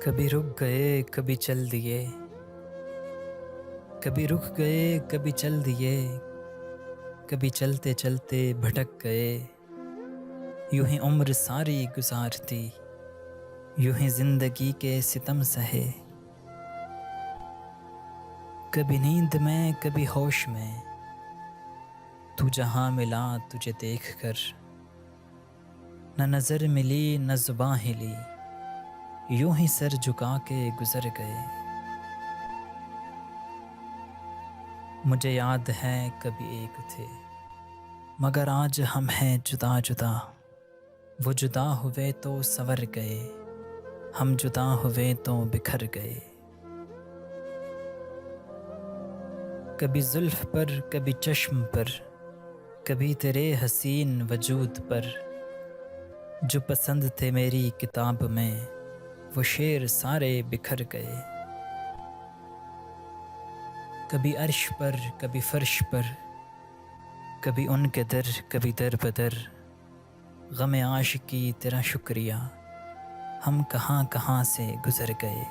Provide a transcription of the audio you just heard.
कभी रुक गए कभी चल दिए, कभी रुक गए कभी चल दिए, कभी चलते चलते भटक गए। यूं ही उम्र सारी गुजारती, यूं ही जिंदगी के सितम सहे। कभी नींद में कभी होश में, तू जहां मिला तुझे देख कर। न नजर मिली न जुबां हिली, यूं ही सर झुका के गुजर गए। मुझे याद है कभी एक थे, मगर आज हम हैं जुदा जुदा। वो जुदा हुए तो संवर गए, हम जुदा हुए तो बिखर गए। कभी जुल्फ पर कभी चश्म पर, कभी तेरे हसीन वजूद पर। जो पसंद थे मेरी किताब में, वो शेर सारे बिखर गए। कभी अर्श पर कभी फर्श पर, कभी उनके दर कभी दर बदर। गम आशिकी तेरा शुक्रिया, हम कहाँ कहाँ से गुजर गए।